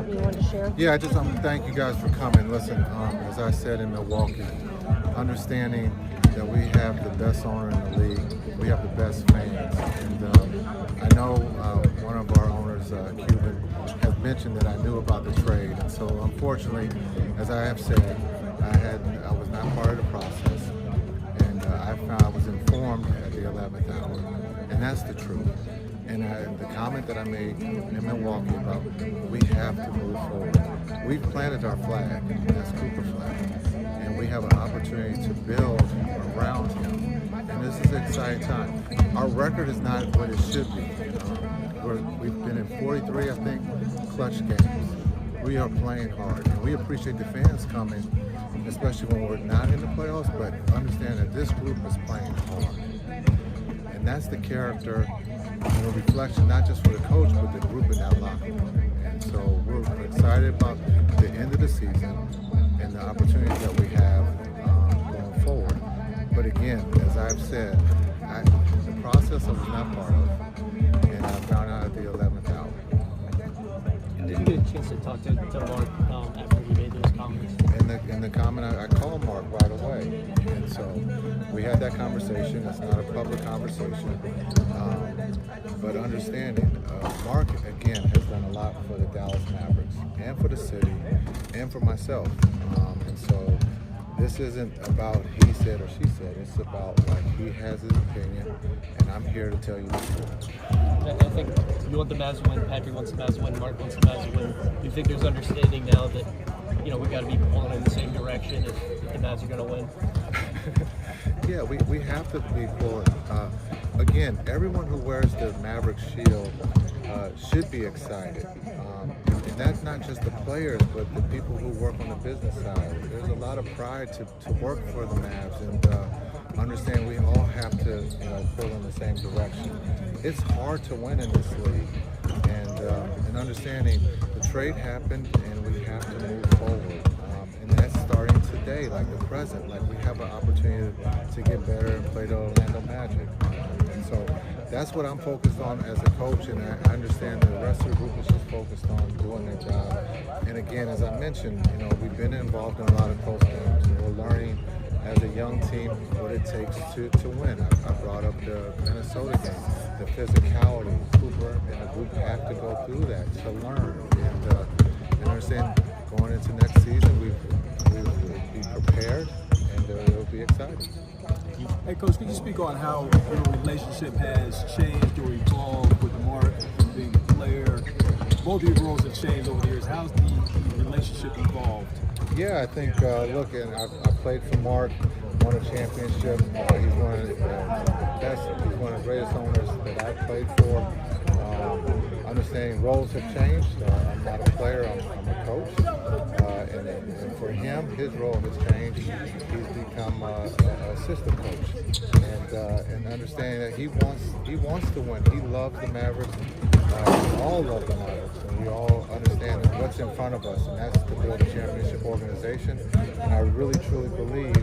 something you wanted to share? Yeah, I just thank you guys for coming. Listen, as I said in Milwaukee, understanding that we have the best owner in the league, we have the best fans, and I know one of our owners, Cuban, has mentioned that I knew about the trade, and so unfortunately, as I have said, I was not part of the process, and I was informed at the 11th hour, and that's the truth. And the comment that I made in Milwaukee about we have to move forward. We've planted our flag, that's Cooper's flag, and we have an opportunity to build around him. And this is an exciting time. Our record is not what it should be. We've been in 43, I think, clutch games. We are playing hard, and we appreciate the fans coming, especially when we're not in the playoffs, but understand that this group is playing hard. And that's the character and a reflection not just for the coach, but the group in that locker room. And so we're excited about the end of the season and the opportunities that we have going forward. But again, as I've said, the process I was not part of, and I found out at the 11th hour. And did you get a chance to talk to Mark after he made those comments? In the comment, I called Mark right away, and so we had that conversation. It's not a public conversation, but understanding, Mark again has done a lot for the Dallas Mavericks and for the city and for myself, and so this isn't about he said or she said. It's about like he has his opinion, and I'm here to tell you the truth. I think you want the Mavs to win. Patrick wants the Mavs to win. Mark wants the Mavs to win. You think there's understanding now that we got to be pulling in the same direction if the Mavs are going to win? Yeah, we have to be pulling. Again, everyone who wears the Maverick shield should be excited. And that's not just the players, but the people who work on the business side. There's a lot of pride to work for the Mavs, and understand we all have to pull in the same direction. It's hard to win in this league, and understanding the trade happened, and we have to move forward. And that's starting today, like the present. Like we have an opportunity to get better and play the Orlando Magic. And so that's what I'm focused on as a coach, and I understand the rest of the group is just focused on doing their job. And again, as I mentioned, we've been involved in a lot of close games, and we're learning as a young team what it takes to win. I brought up the Minnesota game, the physicality. Cooper and the group have to go through that to learn, and understand going into next season, we'll be prepared, and it'll be exciting. Hey, Coach, can you speak on how your relationship has changed or evolved with Mark being a player? Both of your roles have changed over the years. How's the relationship evolved? Yeah, I think, look, and I played for Mark, won a championship. He's one of the best, he's one of the greatest owners that I've played for. Understanding roles have changed. I'm not a player, I'm a coach. And for him, his role has changed. He's become an assistant coach. And understanding that he wants to win. He loves the Mavericks. We all love the Mavericks. And we all understand what's in front of us, and that's to build a championship organization. And I really, truly believe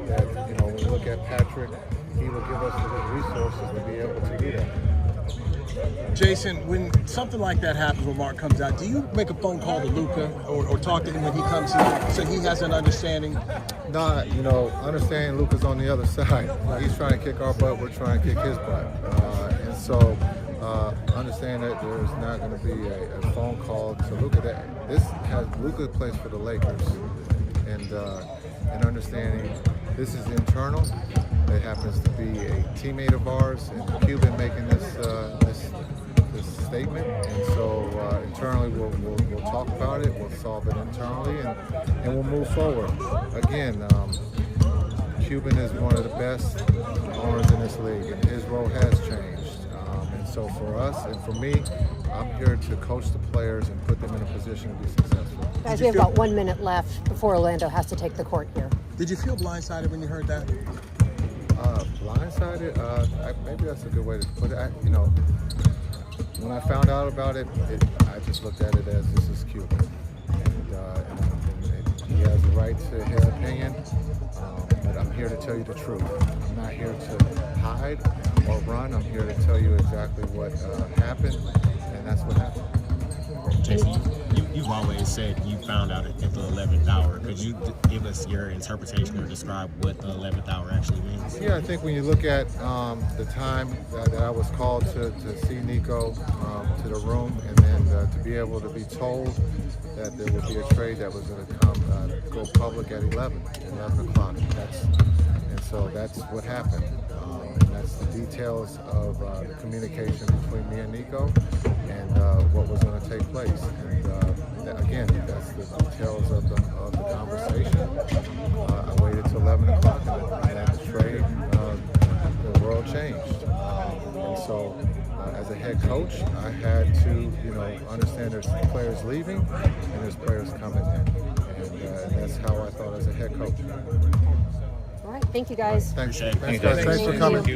that, when we look at Patrick, he will give us the resources to be able to do that. Jason, when something like that happens when Mark comes out, do you make a phone call to Luka or talk to him when he comes here so he has an understanding? Nah, understanding Luka's on the other side. He's trying to kick our butt, we're trying to kick his butt. And so understand that there's not going to be a phone call to Luka. Luka plays for the Lakers, and understanding this is internal. It happens to be a teammate of ours, and Cuban making this statement. And so internally, we'll talk about it. We'll solve it internally, and we'll move forward. Again, Cuban is one of the best owners in this league, and his role has changed. And so for us and for me, I'm here to coach the players and put them in a position to be successful. Guys, we have about 1 minute left before Orlando has to take the court here. Did you feel blindsided when you heard that? Blindsided? Maybe that's a good way to put it. When I found out about it, I just looked at it as this is Cuban. And he has the right to his opinion, but I'm here to tell you the truth. I'm not here to hide or run. I'm here to tell you exactly what happened, and that's what happened. Jason, you've always said you found out at the 11th hour. Could you give us your interpretation or describe what the 11th hour actually means? Yeah, I think when you look at the time that I was called to see Nico to the room, and then to be able to be told that there would be a trade that was going to go public at 11 o'clock. And so that's what happened. And that's the details of the communication between me and Nico and what was going to take place. And again, that's the details of the conversation. I waited till 11 o'clock, and at the trade, the world changed. And so, as a head coach, I had to, understand there's players leaving and there's players coming in, and that's how I thought as a head coach. All right. Thank you, guys. Thanks, Appreciate it. thanks, guys. Thanks for coming.